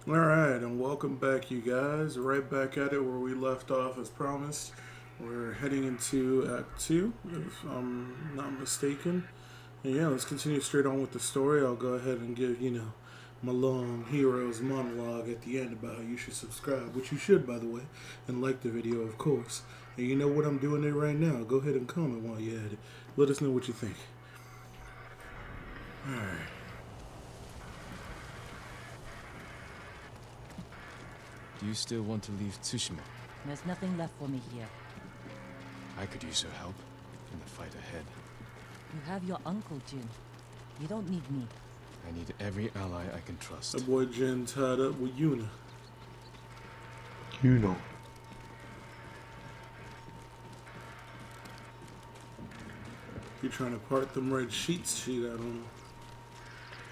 Alright, and welcome back, you guys. Right back at it where we left off as promised. We're heading into Act 2, if I'm not mistaken. And yeah, let's continue straight on with the story. I'll go ahead and give, my long hero's monologue at the end about how you should subscribe, which you should, by the way, and like the video, of course. And you know what I'm doing there right now. Go ahead and comment while you're at it. Let us know what you think. Alright. Do you still want to leave Tsushima? There's nothing left for me here. I could use your help in the fight ahead. You have your uncle, Jin. You don't need me. I need every ally I can trust. That boy Jin tied up with Yuna. You know. You trying to part them red sheets she got on.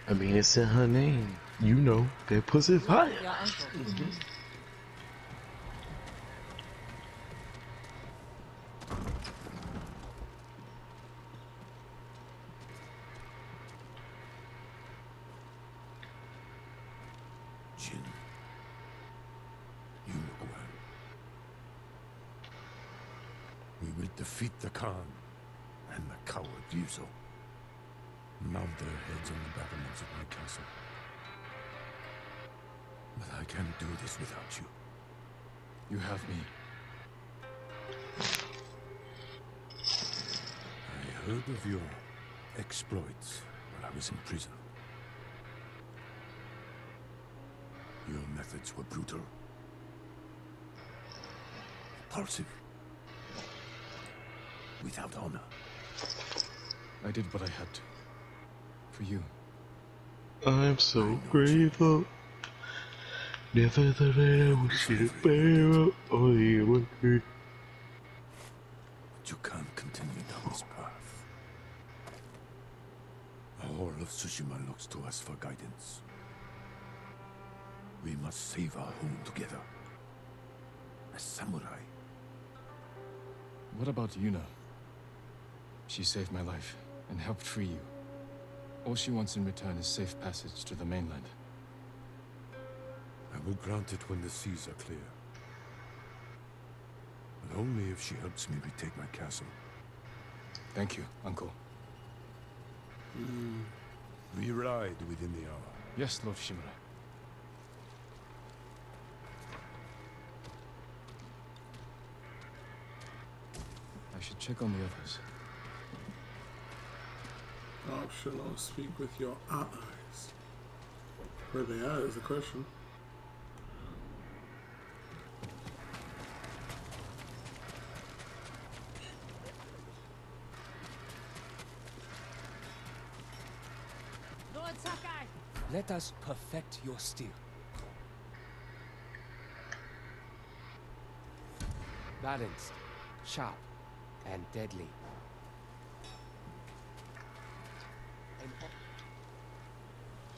I mean, it's in her name. You know, that pussy fire. Your uncle. Jin, you look well. We will defeat the Khan and the coward Ryuzo. Mount their heads on the battlements of my castle. But I can't do this without you. You have me. I heard of your exploits while I was in prison. Your methods were brutal, impulsive, without honor. I did what I had to. For you. I'm so grateful. Never thought I would see the barrel or the word. But you can't continue down this path. All of Tsushima looks to us for guidance. We must save our home together. As samurai. What about Yuna? She saved my life and helped free you. All she wants in return is safe passage to the mainland. I will grant it when the seas are clear. But only if she helps me retake my castle. Thank you, Uncle. We ride within the hour. Yes, Lord Shimura. I should check on the others. Optional speak with your eyes. Where they at is the question. Lord Sakai! Let us perfect your steel. Balanced, sharp, and deadly.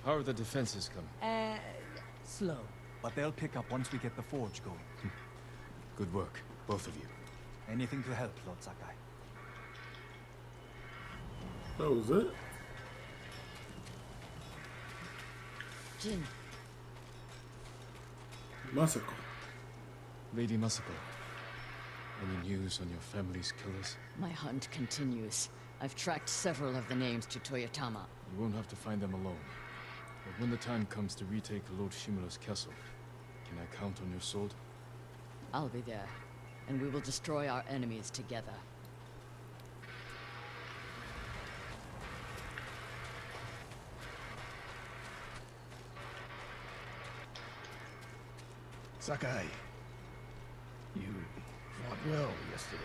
How are the defenses coming? Slow. But they'll pick up once we get the forge going. Good work, both of you. Anything to help, Lord Sakai. That was it? Jin, Masako. Lady Masako, any news on your family's killers? my hunt continues. I've tracked several of the names to Toyotama. You won't have to find them alone. But when the time comes to retake Lord Shimura's castle, can I count on your sword? I'll be there, and we will destroy our enemies together. Sakai, you fought well yesterday.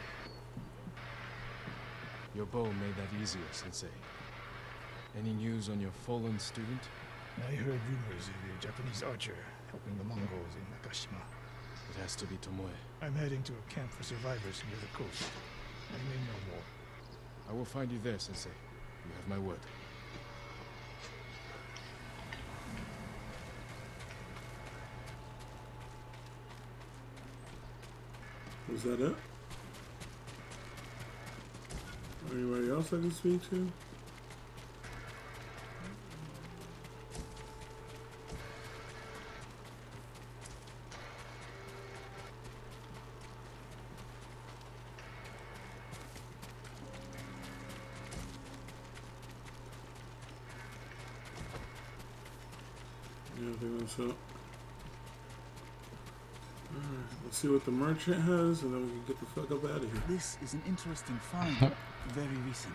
Your bow made that easier, Sensei. Any news on your fallen student? I heard rumors of a Japanese archer helping the Mongols in Nakashima. It has to be Tomoe. I'm heading to a camp for survivors near the coast. I may know more. I will find you there, Sensei. You have my word. Was that it? Anybody else I can speak to? Yeah, I think that's it. Alright, let's see what the merchant has, and then we can get the fuck up out of here. This is an interesting find. Very recent.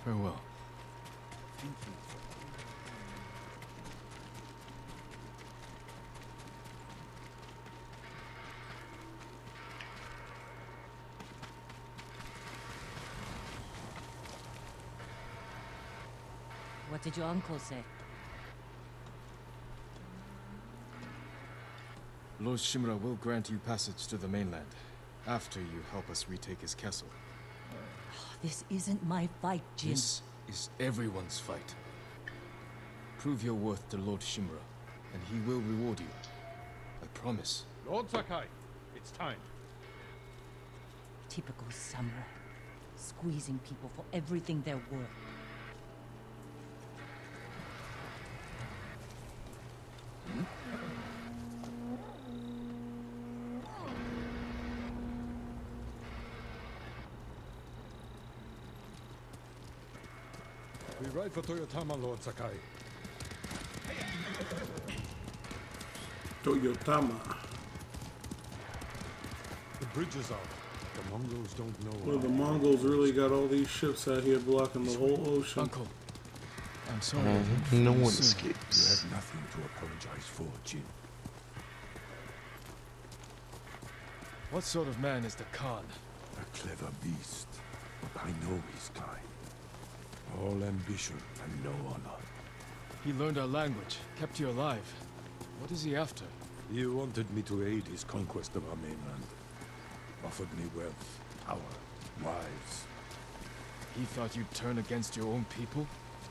Farewell. Thank you. What did your uncle say? Lord Shimura will grant you passage to the mainland, after you help us retake his castle. This isn't my fight, Jin. This is everyone's fight. Prove your worth to Lord Shimura, and he will reward you. I promise. Lord Sakai, it's time. Typical samurai. Squeezing people for everything they're worth. We ride for Toyotama, Lord Sakai. Toyotama. The bridge is out. The Mongols don't know. Well, the Mongols really got all these ships out here blocking the whole ocean. Uncle, I'm sorry. I didn't No feel one soon. escapes. You have nothing to apologize for, Jin. What sort of man is the Khan? A clever beast. I know his kind. All ambition and no honor. He learned our language, kept you alive. What is he after? He wanted me to aid his conquest of our mainland. Offered me wealth, power, wives. He thought you'd turn against your own people?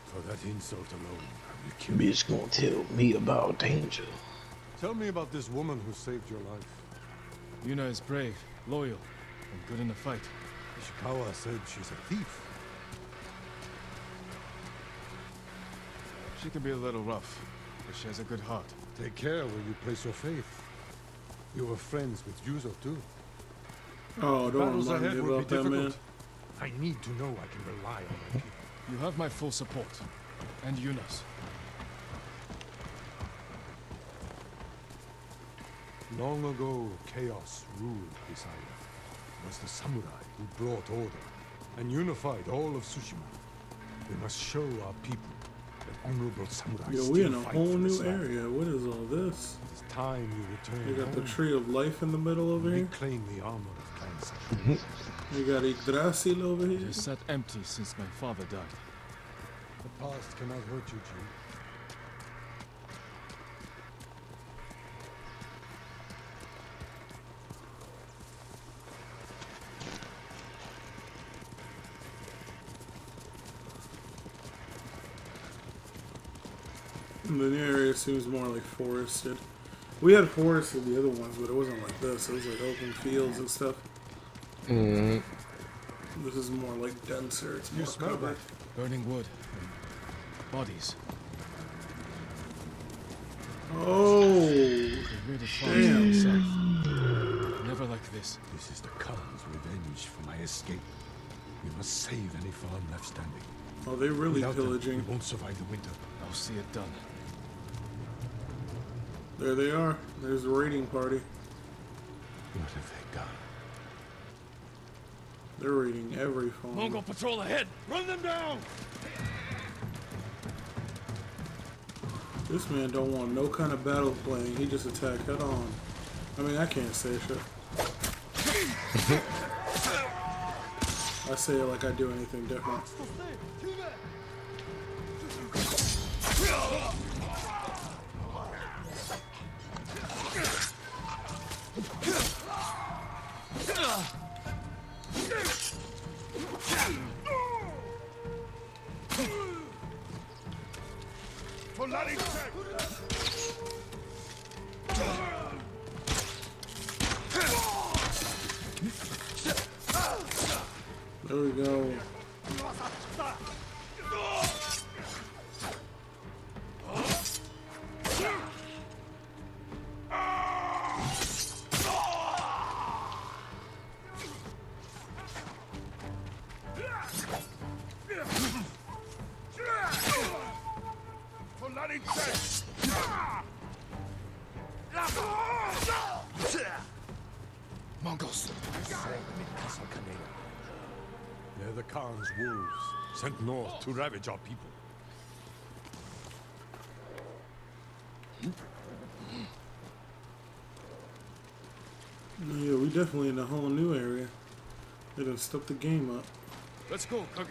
For that insult alone, I will kill you. Bitch gonna tell me about danger. Tell me about this woman who saved your life. Yuna is brave, loyal, and good in a fight. Ishikawa said she's a thief. She can be a little rough, but she has a good heart. Take care where you place your faith. You were friends with Yuzo too. Oh, don't Battles remind ahead me will be about that, man. difficult. I need to know I can rely on my people. You have my full support, and Yuna's. Long ago, chaos ruled this island. It was the samurai who brought order and unified all of Tsushima. We must show our people that honorable samurai Yo, still we in a fight whole for new this land. area. What is all this? It is time you return You got the home tree of life in the middle over and here. reclaim the armor of Clan Sakai. You got Yggdrasil over It here. has sat empty since my father died. The past cannot hurt you, Jin. The new area seems more like forested. We had forests in the other ones, but it wasn't like this. It was like open fields and stuff. Mm. This is more like denser. It's more You smell covered. that? Burning wood, and bodies. Oh, They really fought Damn. south. Never like this. This is the Khan's revenge for my escape. We must save any farm left standing. oh, they really Without them, pillaging. we won't survive the winter. I'll see it done. There they are. There's the raiding party. What have they done? They're raiding every farm. Mongol patrol ahead! Run them down! This man don't want no kind of battle playing. He just attack head on. I mean, I can't say shit. I say it like I do anything different. There we go. Khan's wolves, sent north to ravage our people. Yeah, we definitely in a whole new area. They done stepped the game up. Let's go, Kage.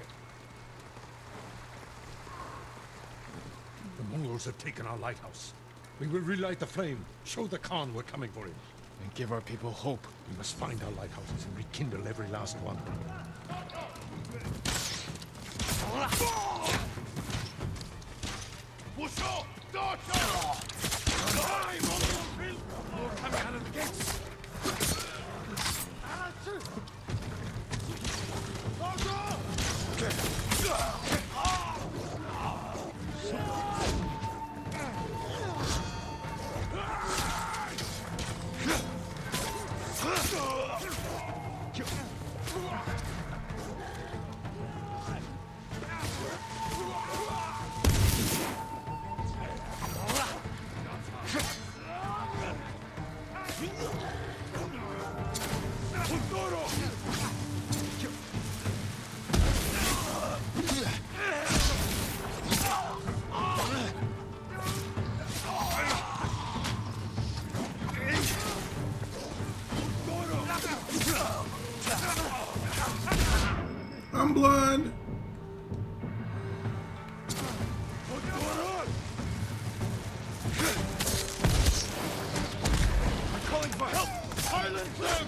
The Mongols have taken our lighthouse. We will relight the flame, show the Khan we're coming for him. And give our people hope. We must find our lighthouses and rekindle every last one. More coming out of the gates! I'm blind. I'm calling for help! Silence them!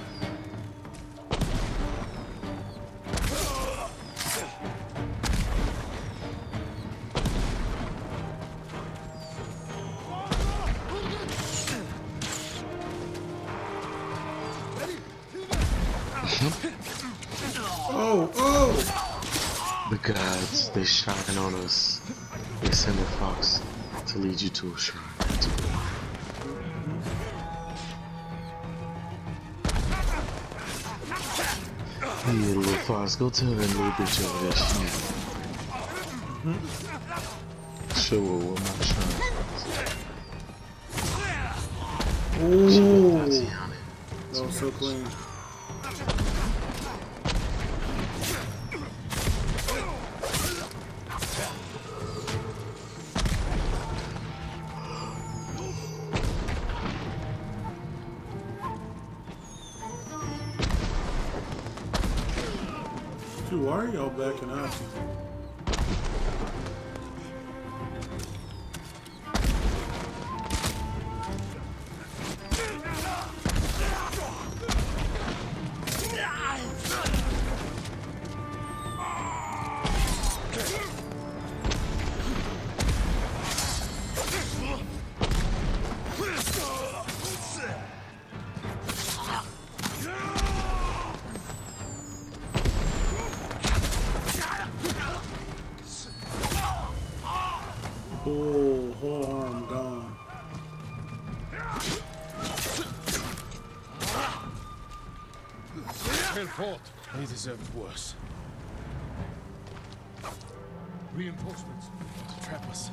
Oh, oh! The gods, they shine on us. They send a fox to lead you to a shrine. Hey, little fox, go tell that little bitch over there she show her what my shrine is. She Ooh. put Patsy on it. That was so clean. Dude, why are y'all backing up? Oh, whole arm gone. Well fought. They deserved worse. Reinforcements. To trap us.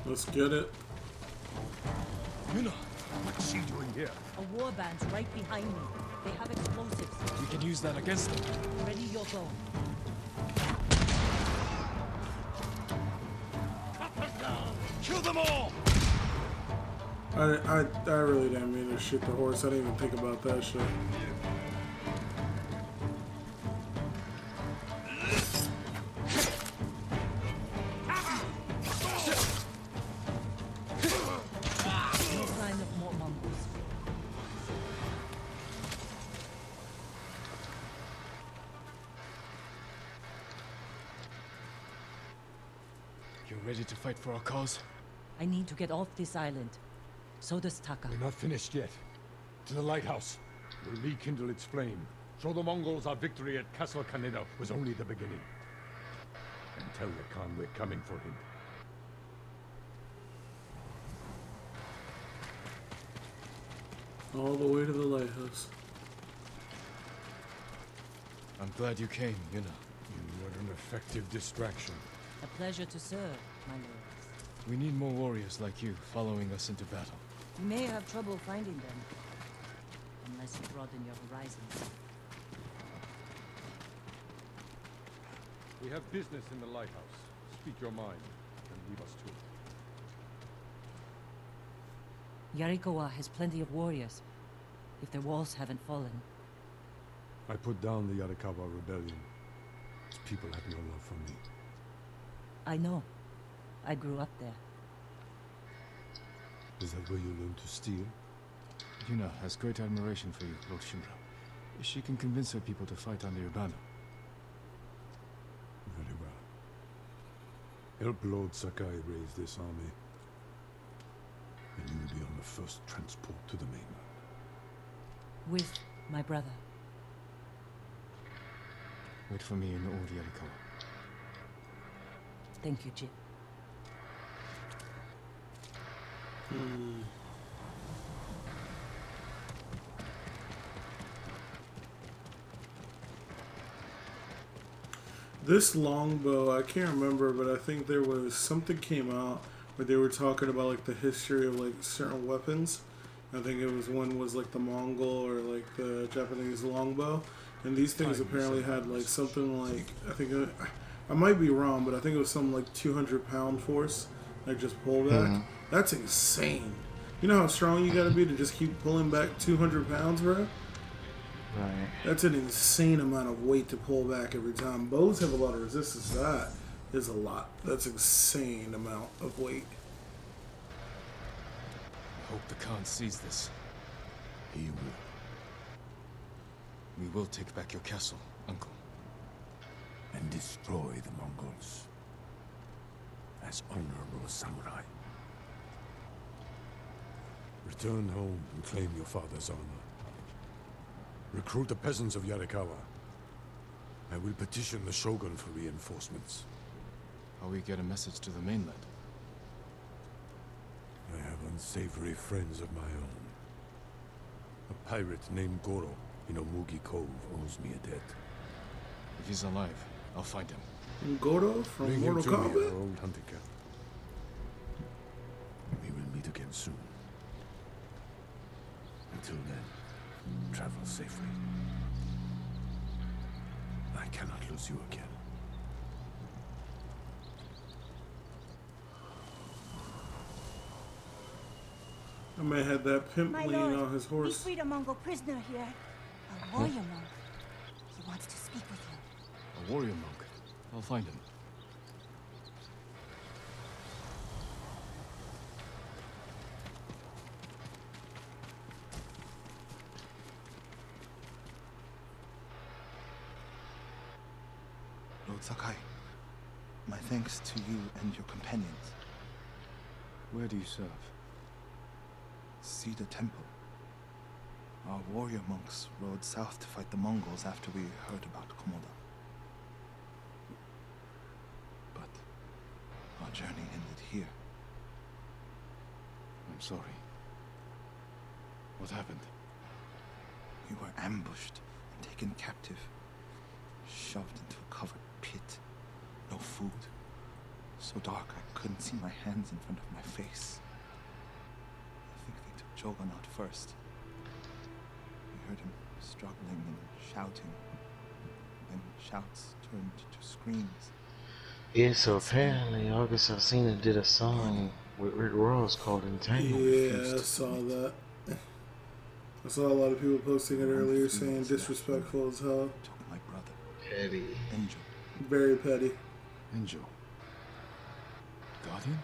Let's get it. Yuna, what's she doing here? A warband's right behind me. They have explosives. We can use that against them. Ready your bow. Kill them all! I really didn't mean to shoot the horse. I didn't even think about that shit. No sign of more Mongols. You're ready to fight for our cause? I need to get off this island. So does Taka. We're not finished yet. To the lighthouse. We'll rekindle its flame. Show the Mongols our victory at Castle Kaneda was only the beginning. And tell the Khan we're coming for him. All the way to the lighthouse. I'm glad you came, Yuna. You were An effective distraction. A pleasure to serve, my lords. We need more warriors like you following us into battle. You may have trouble finding them, unless you broaden your horizons. We have business in the lighthouse. Speak your mind, and leave us to it. Yarikawa has plenty of warriors, if their walls haven't fallen. I put down the Yarikawa rebellion. Its people have no love for me. I know. I grew up there. Is that where you learned to steal? Yuna has great admiration for you, Lord Shimura. She can convince her people to fight under your banner. Very well. Help Lord Sakai raise this army, and you will be on the first transport to the mainland. With my brother. Wait for me in Old Yarikawa. Thank you, Jin. This longbow, I can't remember, but I think there was something came out where they were talking about like the history of like certain weapons. I think it was one was like the Mongol or like the Japanese longbow, and these things apparently had like something like I might be wrong, but I think it was something like 200-pound force, like just pull back. That's insane. You know how strong you gotta be to just keep pulling back 200 pounds, bro? Right. That's an insane amount of weight to pull back every time. Bows have a lot of resistance. That is a lot. That's an insane amount of weight. I hope the Khan sees this. He will. We will take back your castle, Uncle. And destroy the Mongols. As honorable samurai. Return home and claim your father's honor. Recruit the peasants of Yarikawa. I will petition the Shogun for reinforcements. How we get a message to the mainland? I have unsavory friends of my own. A pirate named Goro in Omugi Cove owes me a debt. If he's alive, I'll find him. Goro from Bring him Mortal to me, Kombat? our old hunting camp. We will meet again soon. Until then, travel safely. I cannot lose you again. I may have that pimp My leaning lord, on his we horse. freed a Mongol prisoner here. A warrior monk. He wants to speak with you. A warrior monk. I'll find him. Lord Sakai, my thanks to you and your companions. Where do you serve? See the temple. Our warrior monks rode south to fight the Mongols after we heard about Komoda. But our journey ended here. I'm sorry. What happened? We were ambushed and taken captive. Shoved into a covered pit. No food. So dark I couldn't see my hands in front of my face. I think they took Jogan out first. We heard him struggling and shouting. Then shouts turned to screams. Yeah, so apparently August Alsina did a song with Rick Ross called Entangled. Yeah, I saw that. I saw a lot of people posting it earlier saying disrespectful as hell. Took my brother. Petty. Enjo. Very petty. Enjo. Guardian?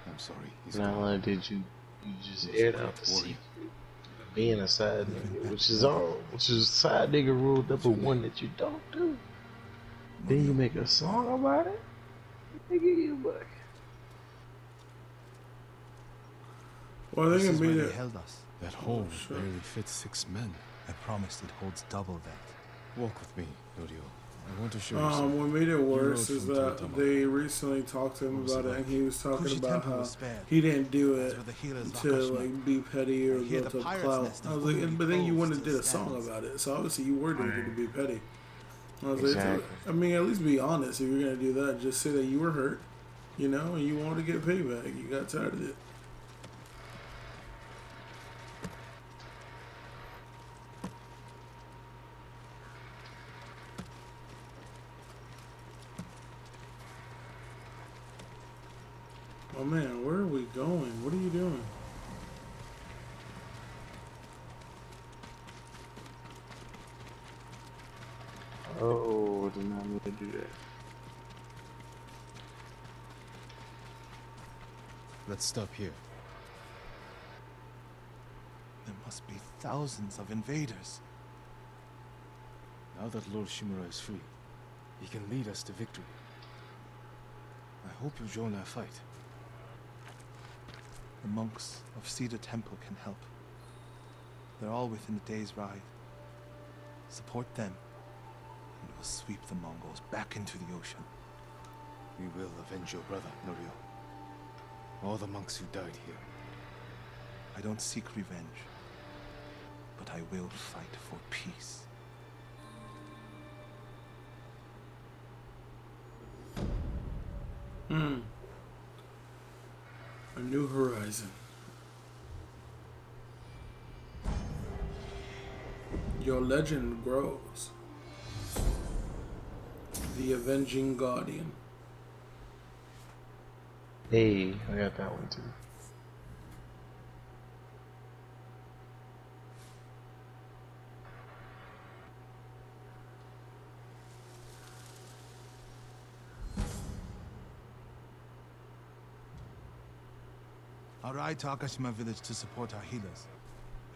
I'm sorry. He's Not gone. only did you just aired out the secret of being a side nigga, which is side nigga rule number one that you don't do. Then you make a song about it? Nigga, you buck. Well, I This think is it where made they it. held us. That hole sure. barely fits 6 men. I promised it holds double that. Walk with me, Norio. I want to show you something. What made it worse rode is from that Toitama. they recently talked to him What was about it it, and like? he was talking Kushi about Temple how was spared. he didn't do That's it where the healers of to Akashima. like be petty or I hear build the up pirate's clout. nest I of was like, Uri but then you Cove went and still did a song stands. about it, so obviously you were doing it to be petty. I was Exactly. like, I mean, at least be honest if you're gonna do that. Just say that you were hurt, you know, and you wanted to get payback. You got tired of it. Oh man, where are we going? What are you doing? Oh, did not mean to do that. Let's stop here. There must be thousands of invaders. Now that Lord Shimura is free, he can lead us to victory. I hope you join our fight. The monks of Cedar Temple can help. They're all within a day's ride. Support them, and we'll sweep the Mongols back into the ocean. We will avenge your brother, Norio. All the monks who died here. I don't seek revenge, but I will fight for peace. A new horizon. Your legend grows. The Avenging Guardian. Hey, I got that one too. I'll ride to Akashima village to support our healers.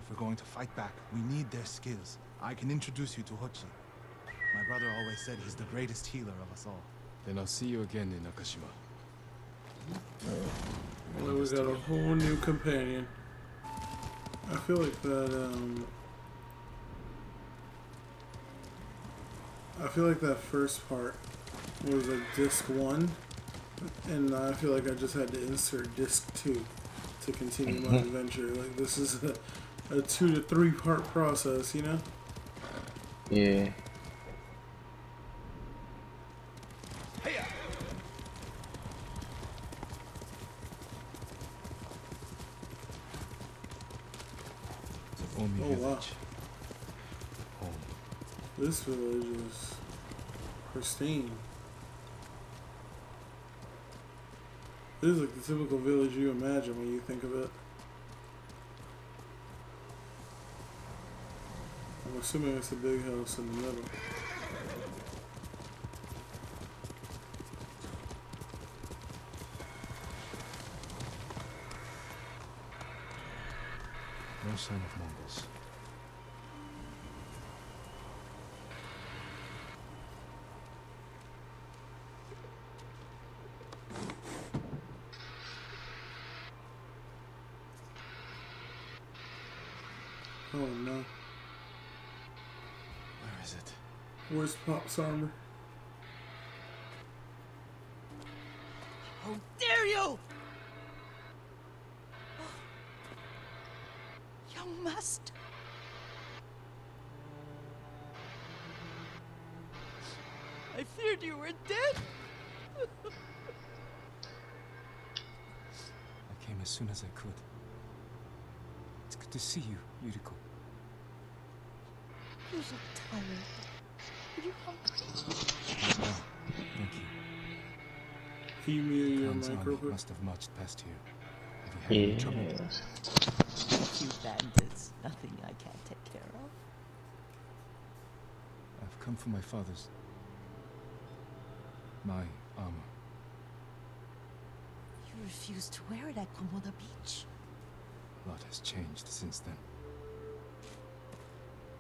If we're going to fight back, we need their skills. I can introduce you to Hochi. My brother always said he's the greatest healer of us all. Then I'll see you again in Akashima. Well, we got a whole new companion. I feel like that first part was a disc 1, and I feel like I just had to insert disc 2 to continue my adventure. Like, this is a 2 to 3 part process, you know? Yeah. Omi Oh, village. wow. Home. This village is pristine. This is like the typical village you imagine when you think of it. I'm assuming it's a big house in the middle. No sign of Mongols. Oh no. Where is it? Where's Pop's armor? How dare you! Young master. I feared you were dead. I came as soon as I could. It's good to see you, Yuriko. You look tired. Are you hungry? No, thank you. Can you mute your Khan's mic army real quick? must have marched past here. Have you had any trouble? Yes. You bandits. Nothing I can't take care of. I've come for my father's. My armor. You refused to wear it at Komoda Beach. A lot has changed since then.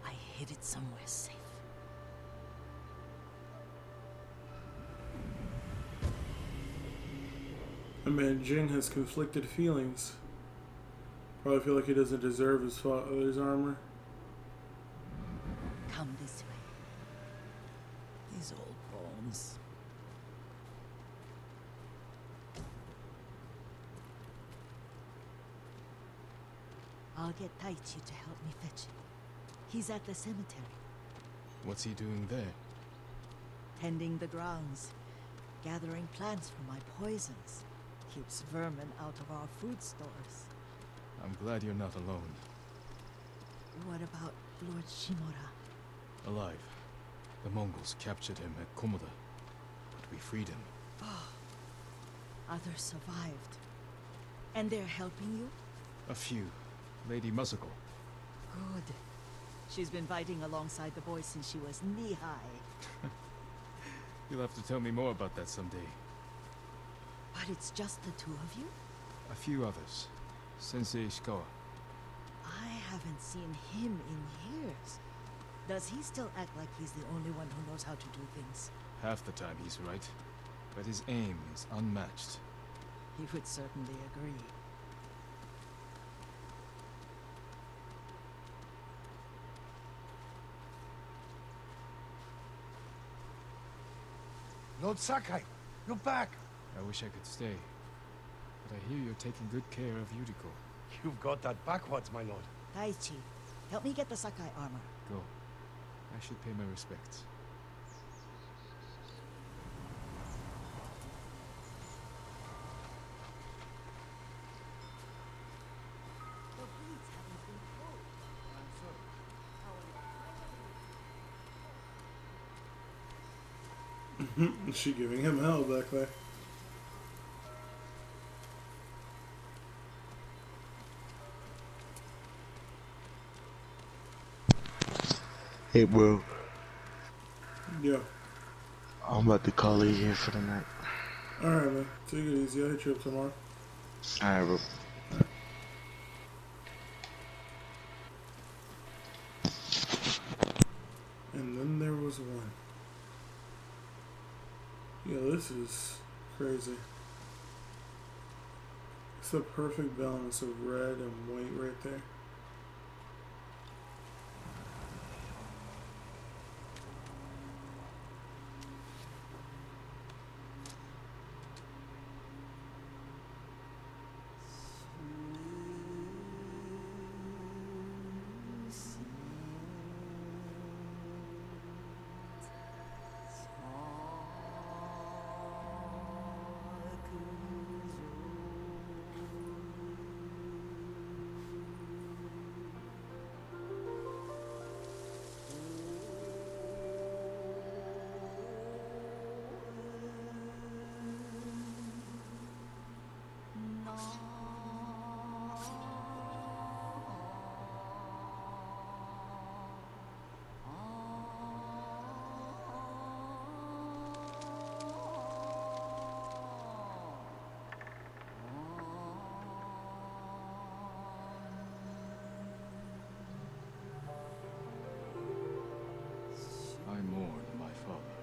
I hid it somewhere safe. I mean, Jing has conflicted feelings. Probably feel like he doesn't deserve his father's armor. Come this way. these old bones. I'll get Taichi to help me fetch it. He's at the cemetery, What's he doing there? tending the grounds, gathering plants for my poisons. Keeps vermin out of our food stores. I'm glad you're not alone. What about Lord Shimura? Alive. The Mongols captured him at Komoda, but we freed him. Others survived. And they're helping you? A few. Lady Masako. Good. She's been fighting alongside the boys since she was knee-high. You'll have to tell me more about that someday. But it's just the two of you? A few others. Sensei Ishikawa. I haven't seen him in years. Does he still act like he's the only one who knows how to do things? Half the time he's right, but his aim is unmatched. He would certainly agree. Lord Sakai, you're back. I wish I could stay, but I hear you're taking good care of Yuriko. You've got that backwards, my lord. Taichi, help me get the Sakai armor. Go. I should pay my respects. The beads haven't been pulled. Is she giving him hell back there? Hey, bro. Yeah. I'm about to call it here for the night. Alright, man. Take it easy. I'll hit you up tomorrow. Alright, bro. And then there was one. Yeah, this is crazy. It's the perfect balance of red and white right there. I mourn my father.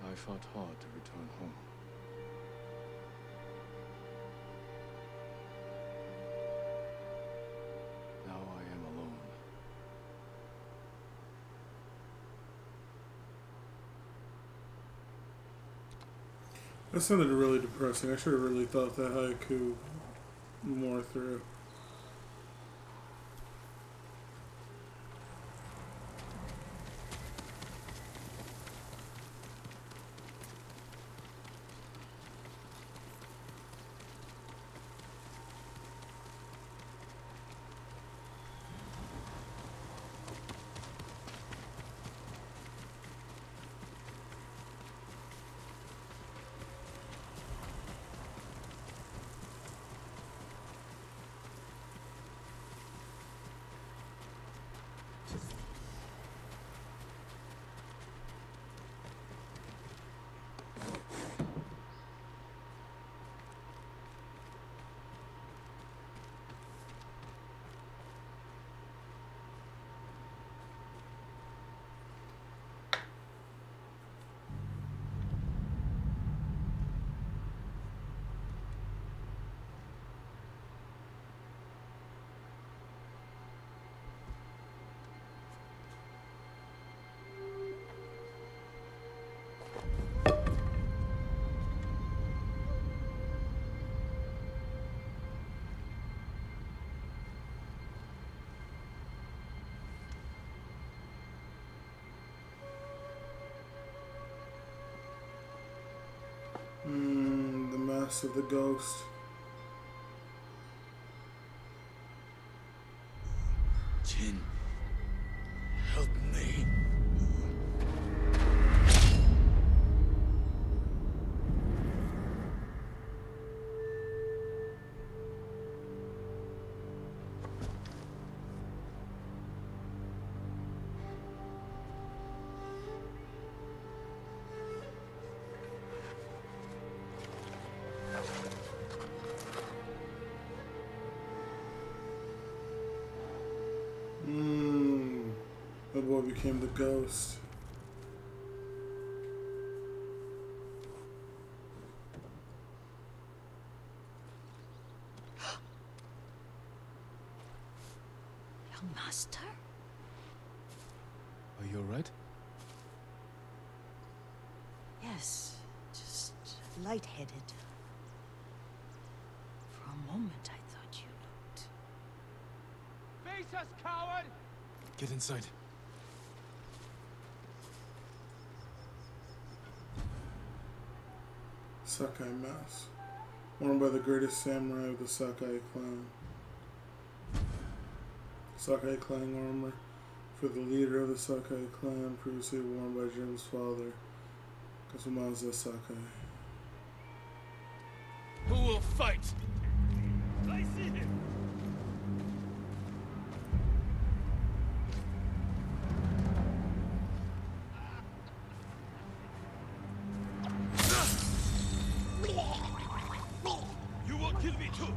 I fought hard to return home. Now I am alone. That sounded really depressing. I should have really thought that haiku more through. mask of the ghost. Jin, help me. The boy became the ghost. Young master? Are you alright? Yes, just lightheaded. For a moment, I thought you looked... Face us, coward! Get inside. Sakai mask, worn by the greatest samurai of the Sakai clan. Sakai clan armor for the leader of the Sakai clan, previously worn by Jin's father, Kazumasa Sakai. Who will fight? I see him! You will kill me too!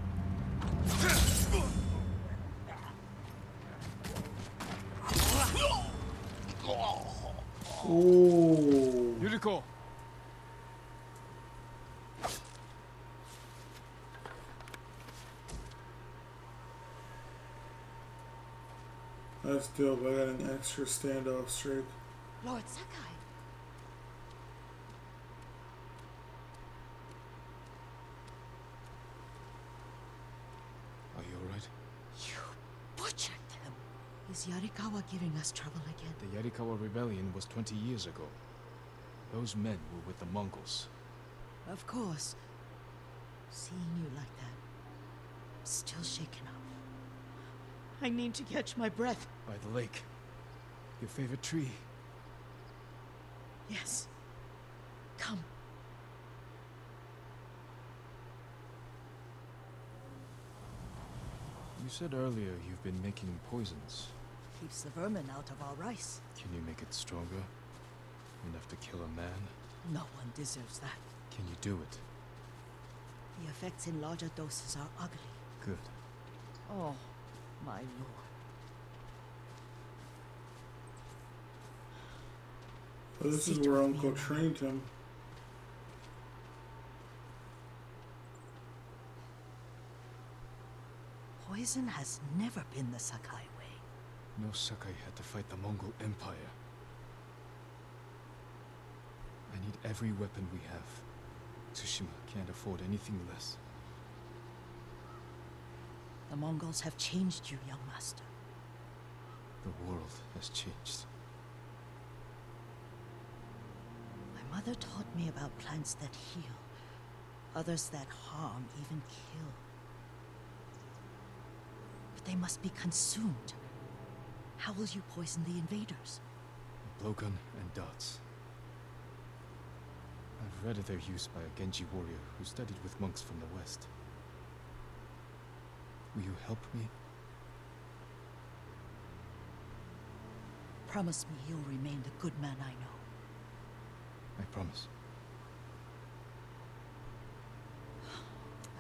Ooh. Yuriko! That's dope. I got an extra standoff streak. Lord Sakai. Are you alright? You butchered them. Is Yarikawa giving us trouble again? The Yarikawa rebellion was 20 years ago. Those men were with the Mongols. Of course. Seeing you like that, I'm still shaken up. I need to catch my breath. By the lake. Your favorite tree. Yes. Come. You said earlier you've been making poisons. Keeps the vermin out of our rice. Can you make it stronger? Enough to kill a man? No one deserves that. Can you do it? The effects in larger doses are ugly. Good. Oh, my lord. Oh, this is Sit where with me Uncle a trained him. Poison has never been the Sakai way. No Sakai had to fight the Mongol Empire. I need every weapon we have. Tsushima can't afford anything less. The Mongols have changed you, young master. The world has changed. My mother taught me about plants that heal, others that harm, even kill. But they must be consumed. How will you poison the invaders? A blowgun and darts. I've read of their use by a Genji warrior who studied with monks from the west. Will you help me? Promise me you'll remain the good man I know. I promise.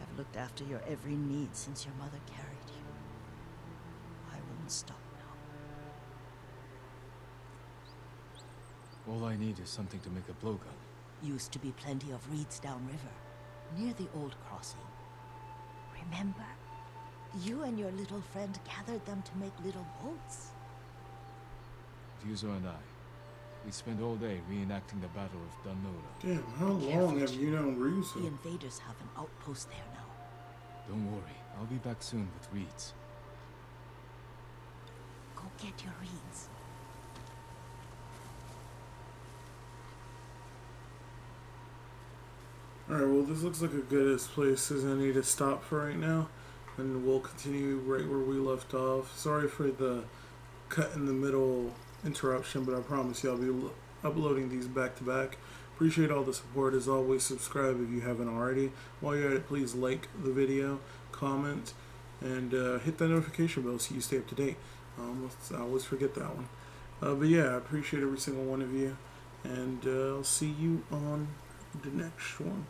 I've looked after your every need since your mother carried you. I won't stop now. All I need is something to make a blowgun. Used to be plenty of reeds downriver, near the old crossing. Remember? You and your little friend gathered them to make little boats. Ryuzo and I, we spent all day reenacting the Battle of Danora. Damn, how long have you known The Ryuzo? invaders have an outpost there now. Don't worry, I'll be back soon with reeds. Go get your reeds. Alright, well, this looks like a good as place as any to stop for right now. And we'll continue right where we left off. Sorry for the cut in the middle interruption, but I promise you I'll be uploading these back to back. Appreciate all the support. As always, subscribe if you haven't already. While you're at it, please like the video, comment, and hit that notification bell so you stay up to date. I always forget that one. But yeah, I appreciate every single one of you. And I'll see you on the next one.